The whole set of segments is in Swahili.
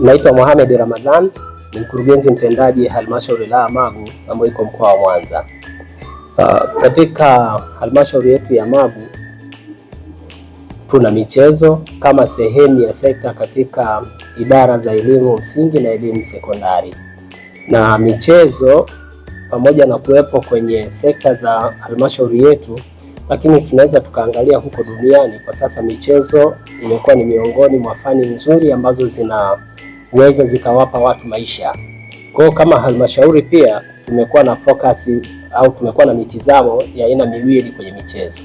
Naitwa Mohamed Ramadhan, ni mkurugenzi mtendaji halmashauri la Magu ambayo iko mkoa wa Mwanza. Katika halmashauri yetu ya Magu tuna michezo kama sehemu ya sekta katika idara za elimu msingi na elimu sekondari. Na michezo pamoja na kuwepo kwenye sekta za halmashauri yetu, lakini tunaweza tukaangalia huko duniani kwa sasa michezo imekuwa ni miongoni mwa fani nzuri ambazo zinaweza zikawapa watu maisha. Kwa hiyo kama halmashauri pia tumekuwa na focus au tumekuwa na mitizamo ya aina miwili kwenye michezo.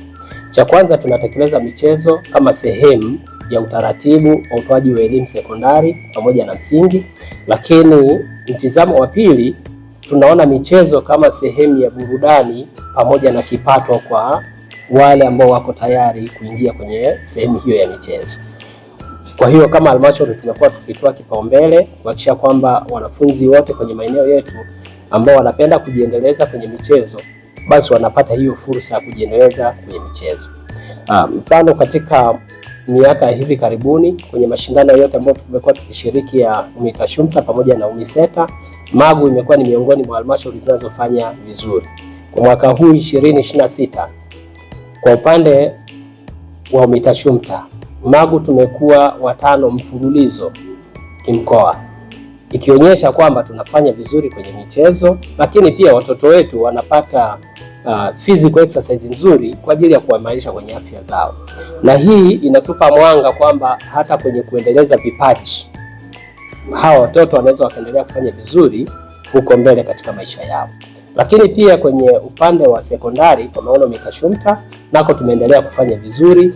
Cha kwanza, tunatekeleza michezo kama sehemu ya utaratibu wa utoaji wa elimu sekondari pamoja na msingi, lakini mtizamo wa pili, tunaona michezo kama sehemu ya burudani pamoja na kipato kwa wale ambao wako tayari kuingia kwenye sehemu hiyo ya michezo. Kwa hiyo kama halmashauri tumekuwa tukitoa kipaumbele kuhakikisha kwamba wanafunzi wote kwenye maeneo yetu ambao wanapenda kujiendeleza kwenye michezo basi wanapata hiyo fursa ya kujiendeleza kwenye michezo. Mfano, katika miaka hivi karibuni kwenye mashindano yote ambayo tumekuwa tukishiriki ya UMITASHUMTA pamoja na UMISETA, Magu imekuwa ni miongoni mwa halmashauri zinazofanya vizuri. Kwa mwaka huu 2026 kwa upande wa UMITASHUMTA, Magu tumekuwa watano mfululizo kimkoa, ikionyesha kwamba tunafanya vizuri kwenye michezo, lakini pia watoto wetu wanapata physical exercise nzuri kwa ajili ya kuimarisha kwenye afya zao. Na hii inatupa mwanga kwamba hata kwenye kuendeleza vipaji hawa watoto wanaweza wakaendelea kufanya vizuri huko mbele katika maisha yao. Lakini pia kwenye upande wa sekondari kwa maana UMITASHUMTA nako tumeendelea kufanya vizuri.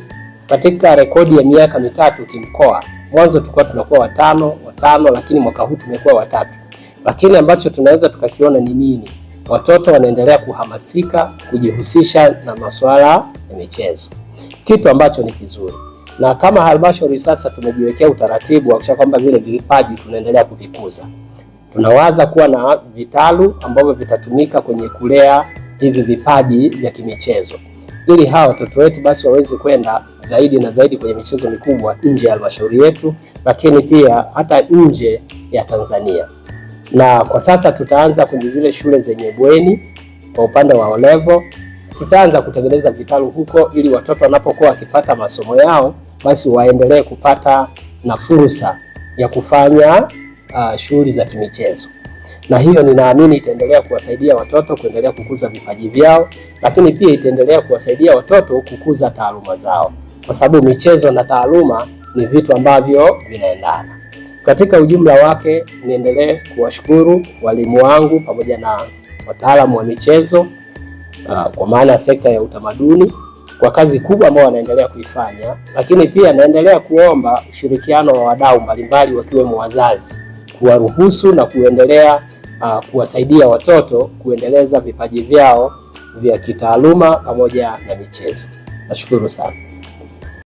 Katika rekodi ya miaka mitatu kimkoa, mwanzo tulikuwa tunakuwa watano, lakini mwaka huu tumekuwa watatu. Lakini ambacho tunaweza tukakiona ni nini? Watoto wanaendelea kuhamasika kujihusisha na masuala ya michezo, kitu ambacho ni kizuri. Na kama halmashauri sasa tumejiwekea utaratibu wa kwamba vile vipaji tunaendelea kuvikuza. Tunawaza kuwa na vitalu ambavyo vitatumika kwenye kulea hivi vipaji vya kimichezo, ili hawa watoto wetu basi waweze kwenda zaidi na zaidi kwenye michezo mikubwa nje ya halmashauri yetu, lakini pia hata nje ya Tanzania. Na kwa sasa tutaanza kwenye zile shule zenye bweni kwa upande wa O-level, tutaanza kutengeneza vitalu huko ili watoto wanapokuwa wakipata masomo yao basi waendelee kupata na fursa ya kufanya shughuli za kimichezo. Na hiyo ninaamini itaendelea kuwasaidia watoto kuendelea kukuza vipaji vyao, lakini pia itaendelea kuwasaidia watoto kukuza taaluma zao, kwa sababu michezo na taaluma ni vitu ambavyo vinaendana. Katika ujumla wake, niendelee kuwashukuru walimu wangu pamoja na wataalamu wa michezo kwa maana ya sekta ya utamaduni kwa kazi kubwa ambayo wanaendelea kuifanya, lakini pia naendelea kuomba ushirikiano wa wadau mbalimbali wakiwemo wazazi kuwaruhusu na kuendelea kuwasaidia watoto kuendeleza vipaji vyao vya kitaaluma pamoja na michezo. Nashukuru sana.